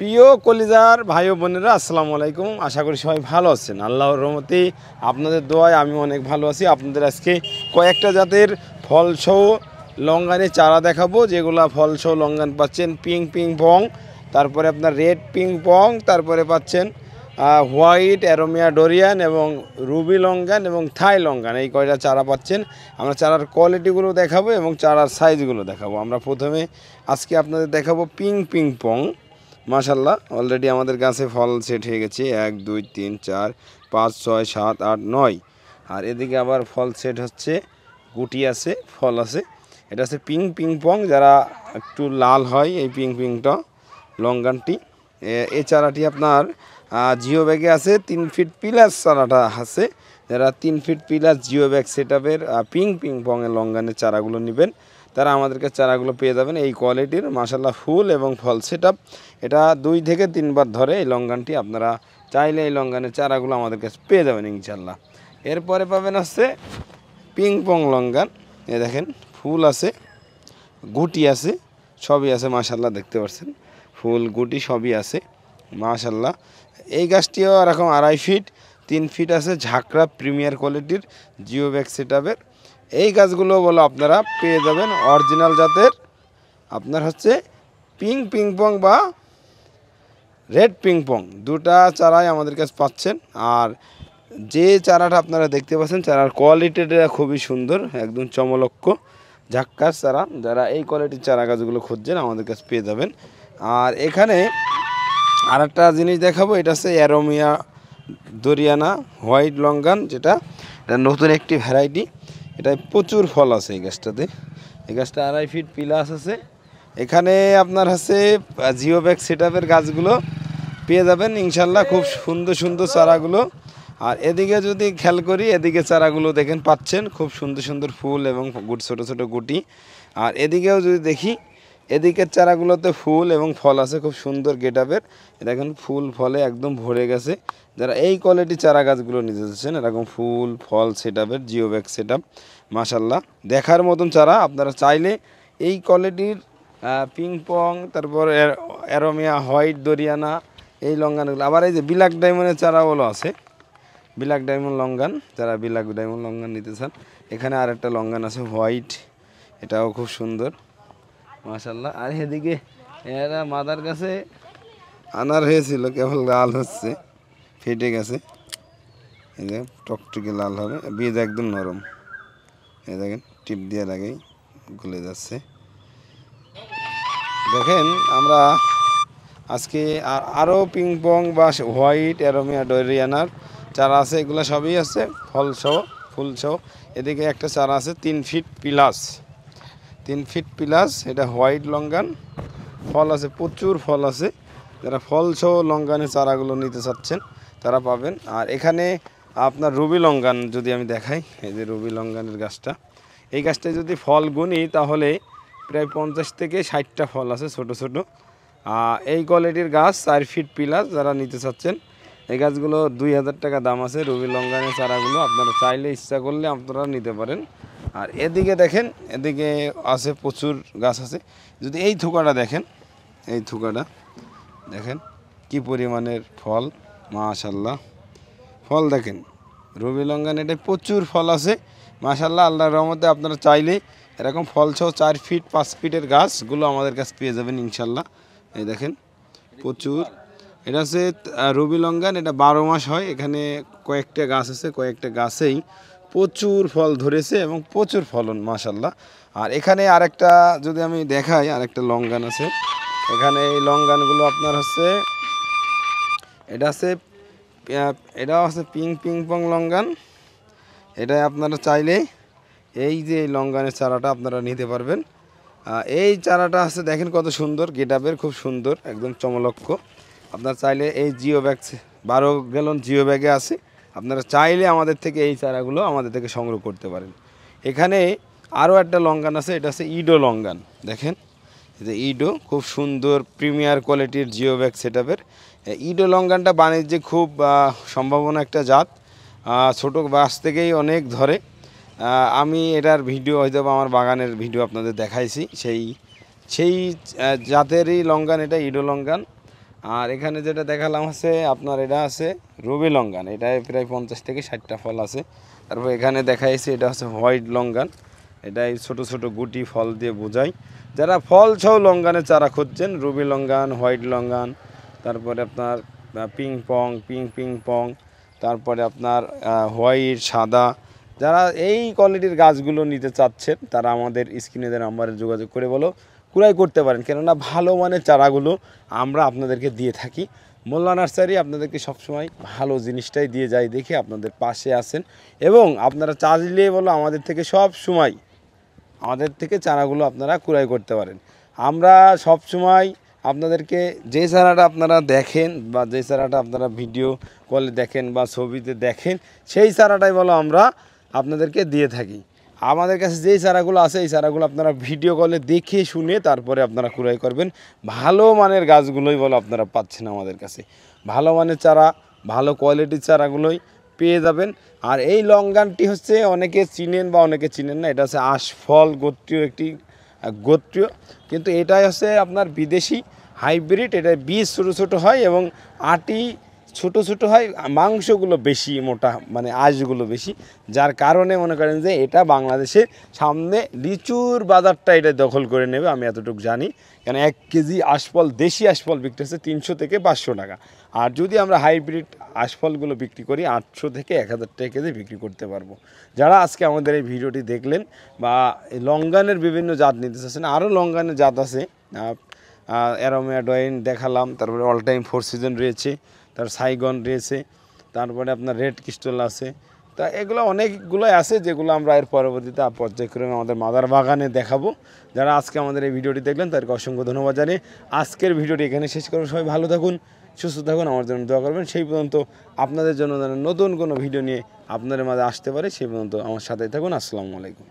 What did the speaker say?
প্রিয় কলিজার ভাই ও বোনেরা আসসালামু আলাইকুম। আশা করি সবাই ভালো আছেন। আল্লাহর রহমতে আপনাদের দোয়ায় আমি অনেক ভালো আছি। আপনাদের আজকে কয়েকটা জাতের ফলসহ লঙ্গানের চারা দেখাবো, যেগুলা ফলসহ লঙ্গান পাচ্ছেন পিং পিং পং, তারপরে আপনার রেড পিং পং, তারপরে পাচ্ছেন হোয়াইট অ্যারোমিয়া ডোরিয়ান এবং রুবি লঙ্গান এবং থাই লঙ্গান। এই কয়টা চারা পাচ্ছেন। আমরা চারার কোয়ালিটিগুলো দেখাবো এবং চারার সাইজগুলো দেখাবো। আমরা প্রথমে আজকে আপনাদের দেখাবো পিং পিং পং। মাশাল্লাহ, অলরেডি আমাদের গাছে ফল সেট হয়ে গেছে 1 2 3 4 5 6 7 8 9। আর এদিকে আবার ফল সেট হচ্ছে, গুটি আছে, ফল আছে। এটা হচ্ছে পিং পিং পং, যারা একটু লাল হয় এই পিং পিংটা লঙ্গানটি। এই চারাটি আপনার জিও ব্যাগে আছে, 3 ফিট প্লাস চারাটা আছে। যারা 3 fit plus geo bag set আপের পিং পিং পংয়ের লঙ্গানের চারাগুলো নেবেন, তারা আমাদেরকে চারাগুলো পেয়ে যাবেন এই কোয়ালিটির। মাশাল্লাহ, ফুল এবং ফল সেট আপ। এটা 2 থেকে 3 বার ধরে এই লঙ্গানটি। আপনারা চাইলে এই লঙ্গানের চারাগুলো আমাদের কাছে পেয়ে যাবেন ইনশাল্লাহ। এরপরে পাবেন হচ্ছে পিং পং লঙ্গান। এ দেখেন, ফুল আছে, গুটি আছে, সবই আছে। মাশাল্লাহ, দেখতে পাচ্ছেন ফুল গুটি সবই আছে মাশাল্লাহ। এই গাছটিও এরকম 2.5 ফিট 3 ফিট আছে, ঝাঁকড়া প্রিমিয়ার কোয়ালিটির জিও ব্যাগ সেট আপের। এই গাছগুলো বলো আপনারা পেয়ে যাবেন অরিজিনাল জাতের। আপনার হচ্ছে পিং পিং পং বা রেড পিং পং, দুটা চারাই আমাদের কাছে পাচ্ছেন। আর যে চারাটা আপনারা দেখতে পাচ্ছেন, চারার কোয়ালিটিটা খুবই সুন্দর, একদম চমলক্ষ ঝাক্কাস চারা। যারা এই কোয়ালিটির চারা গাছগুলো খুঁজছেন আমাদের কাছে পেয়ে যাবেন। আর এখানে আর একটা জিনিস দেখাবো, এটা হচ্ছে অ্যারোমিয়া দরিয়ানা হোয়াইট লঙ্গান, যেটা এটা নতুন একটি ভ্যারাইটি। এটায় প্রচুর ফল আছে এই গাছটাতে। এই গাছটা 2.5 ফিট প্লাস আছে। এখানে আপনার হচ্ছে জিও ব্যাগ সেট আপের গাছগুলো পেয়ে যাবেন ইনশাল্লাহ, খুব সুন্দর সুন্দর চারাগুলো। আর এদিকে যদি খেয়াল করি, এদিকে চারাগুলো দেখেন পাচ্ছেন খুব সুন্দর সুন্দর ফুল এবং ছোটো ছোটো গুটি। আর এদিকেও যদি দেখি, এদিকের চারাগুলোতে ফুল এবং ফল আছে, খুব সুন্দর গেট আপের। দেখেন ফুল ফলে একদম ভরে গেছে। যারা এই কোয়ালিটি চারা গাছগুলো নিতে চাচ্ছেন, এরকম ফুল ফল সেট আপের জিও ব্যাগ সেট আপ, মাশাল্লাহ দেখার মতন চারা। আপনারা চাইলে এই কোয়ালিটির পিং পং, তারপর অ্যারোমিয়া হোয়াইট দরিয়ানা, এই লঙ্গানগুলো। আবার এই যে বিলাক ডায়মন্ডের চারাগুলো আছে, বিলাক ডায়মন্ড লঙ্গান, যারা বিলাক ডায়মন্ড লঙ্গান নিতে চান। এখানে আর একটা লঙ্গান আছে হোয়াইট, এটাও খুব সুন্দর মাশাল্লাহ। আর এদিকে এরা মাদার কাছে আনার হয়েছিল, কেবল লাল হচ্ছে, ফেটে গেছে। এই যে টকটকে লাল হবে, বীজ একদম নরম। এই দেখেন টিপ দিয়ে লাগেই গলে যাচ্ছে। দেখেন আমরা আজকে আরও পিং পং বা হোয়াইট অ্যারোমিয়া ডোরিয়ানার চারা আছে, এগুলো সবই আছে ফল সহ ফুল সহ। এদিকে একটা চারা আছে 3 ফিট প্লাস, 3 ফিট প্লাস, এটা হোয়াইট লঙ্গান, ফল আছে, প্রচুর ফল আছে। যারা ফল সহ লঙ্গানের চারাগুলো নিতে চাচ্ছেন তারা পাবেন। আর এখানে আপনার রুবি লঙ্গান যদি আমি দেখাই, এই যে রুবি লঙ্গানের গাছটা, এই গাছটায় যদি ফল গুনি তাহলে প্রায় 50 থেকে 60টা ফল আছে ছোট ছোট। এই কোয়ালিটির গাছ 4 ফিট প্লাস, যারা নিতে চাচ্ছেন এই গাছগুলো 2000 টাকা দাম আছে। রুবি লঙ্গানের চারাগুলো আপনারা চাইলে ইচ্ছা করলে আপনারা নিতে পারেন। আর এদিকে দেখেন, এদিকে আছে প্রচুর গাছ আছে। যদি এই থোকাটা দেখেন, এই থোকাটা দেখেন কি পরিমাণের ফল, মাশাল্লাহ ফল দেখেন। রুবি লঙ্গান এটা প্রচুর ফল আছে মাশাল্লাহ। আল্লাহর রহমতে আপনারা চাইলে এরকম ফল সহ 4 ফিট 5 ফিটের গাছগুলো আমাদের কাছে পেয়ে যাবেন ইনশাল্লাহ। এই দেখেন প্রচুর, এটা হচ্ছে রুবি লঙ্গান, এটা 12 মাস হয়। এখানে কয়েকটা গাছ আছে, কয়েকটা গাছেই প্রচুর ফল ধরেছে এবং প্রচুর ফলন মাশাল্লাহ। আর এখানে আরেকটা যদি আমি দেখাই, আরেকটা লঙ্গান আছে এখানে। এই লঙ্গানগুলো আপনার হচ্ছে, এটা হচ্ছে পিং পিং পং লঙ্গান। এটা আপনারা চাইলে এই যে এই লঙ্গানের চারাটা আপনারা নিতে পারবেন। এই চারাটা আছে দেখেন কত সুন্দর গেট আপের, খুব সুন্দর একদম চমলক্ষ। আপনারা চাইলে এই জিও ব্যাগ 12 গ্যালন জিও ব্যাগে আছে, আপনারা চাইলে আমাদের থেকে এই চারাগুলো আমাদের থেকে সংগ্রহ করতে পারেন। এখানে আরও একটা লঙ্গান আছে, এটা হচ্ছে ইডো লঙ্গান। দেখেন এই যে ইডো, খুব সুন্দর প্রিমিয়ার কোয়ালিটির জিও ব্যাগ সেট আপের। ইডো লঙ্গানটা বাণিজ্যে খুব সম্ভাবনা একটা জাত, ছোটো গাছ থেকেই অনেক ধরে। আমি এটার ভিডিও হয়তো আমার বাগানের ভিডিও আপনাদের দেখাইছি, সেই জাতেরই লঙ্গান এটা, ইডো লঙ্গান। আর এখানে যেটা দেখালাম আছে আপনার এটা আছে রবি লঙ্গান, এটায় প্রায় 50 থেকে 60টা ফল আছে। তারপর এখানে দেখাইছি এটা হচ্ছে হোয়াইট লঙ্গান, এটাই ছোট ছোট গুটি ফল দিয়ে বোঝাই। যারা ফল সহ লঙ্গানের চারা খুঁজছেন, রবি লঙ্গান, হোয়াইট লঙ্গান, তারপরে আপনার পিং পং, তারপরে আপনার হোয়াইট সাদা, যারা এই কোয়ালিটির গাছগুলো নিতে চাচ্ছেন তারা আমাদের স্ক্রিনে দেওয়া নাম্বারে যোগাযোগ করে ক্রয় করতে পারেন। কেননা ভালো মানের চারাগুলো আমরা আপনাদেরকে দিয়ে থাকি। মোল্লা নার্সারি আপনাদেরকে সবসময় ভালো জিনিসটাই দিয়ে যায় দেখে আপনাদের পাশে আছেন, এবং আপনারা চাইলে আমাদের থেকে সব সময় আমাদের থেকে চারাগুলো আপনারা ক্রয় করতে পারেন। আমরা সব সময় আপনাদেরকে যে চারাটা আপনারা দেখেন বা যে চারাটা আপনারা ভিডিও কলে দেখেন বা ছবিতে দেখেন, সেই চারাটাই আমরা আপনাদেরকে দিয়ে থাকি। আমাদের কাছে যেই চারাগুলো আছে এই চারাগুলো আপনারা ভিডিও কলে দেখে শুনে তারপরে আপনারা ক্রয় করবেন। ভালো মানের গাছগুলোই আপনারা পাচ্ছেন আমাদের কাছে। ভালো মানের চারা, ভালো কোয়ালিটির চারাগুলোই পেয়ে যাবেন। আর এই লঙ্গানটি হচ্ছে অনেকে চিনেন বা অনেকে চিনেন না, এটা হচ্ছে আশফল গোত্রীয় একটি গোত্রীয়, কিন্তু এটাই হচ্ছে আপনার বিদেশি হাইব্রিড। এটা বীজ ছোটো ছোটো হয় এবং আটি ছোট ছোট হয়, মাংসগুলো বেশি মোটা, মানে আঁশগুলো বেশি, যার কারণে মনে করেন যে এটা বাংলাদেশের সামনে লিচুর বাজারটা এটা দখল করে নেবে, আমি এতটুকু জানি। কেন 1 কেজি আশফল, দেশি আশফল বিক্রি হচ্ছে 300 থেকে 500 টাকা, আর যদি আমরা হাইব্রিড আশফলগুলো বিক্রি করি 800 থেকে 1000 টাকা কেজি বিক্রি করতে পারবো। যারা আজকে আমাদের এই ভিডিওটি দেখলেন বা লঙ্গানের বিভিন্ন জাত নিতে চাচ্ছেন, আরও লঙ্গানের জাত আছে, অ্যারোমেডয়েন দেখালাম, তারপরে অল টাইম 4 সিজন রয়েছে, তার সাইগন রয়েছে, তারপরে আপনার রেড ক্রিস্টাল আছে। তা এগুলো অনেকগুলো আছে যেগুলো আমরা এর পরবর্তীতে পর্যায়ক্রমে আমাদের মাদার বাগানে দেখাবো। যারা আজকে আমাদের এই ভিডিওটি দেখলেন তাদেরকে অসংখ্য ধন্যবাদ জানিয়ে আজকের ভিডিওটি এখানে শেষ করবো। সবাই ভালো থাকুন, সুস্থ থাকুন, আমার জন্য দোয়া করবেন। সেই পর্যন্ত আপনাদের জন্য যেন নতুন কোনো ভিডিও নিয়ে আপনাদের মাঝে আসতে পারে, সেই পর্যন্ত আমার সাথেই থাকুন। আসসালামু আলাইকুম।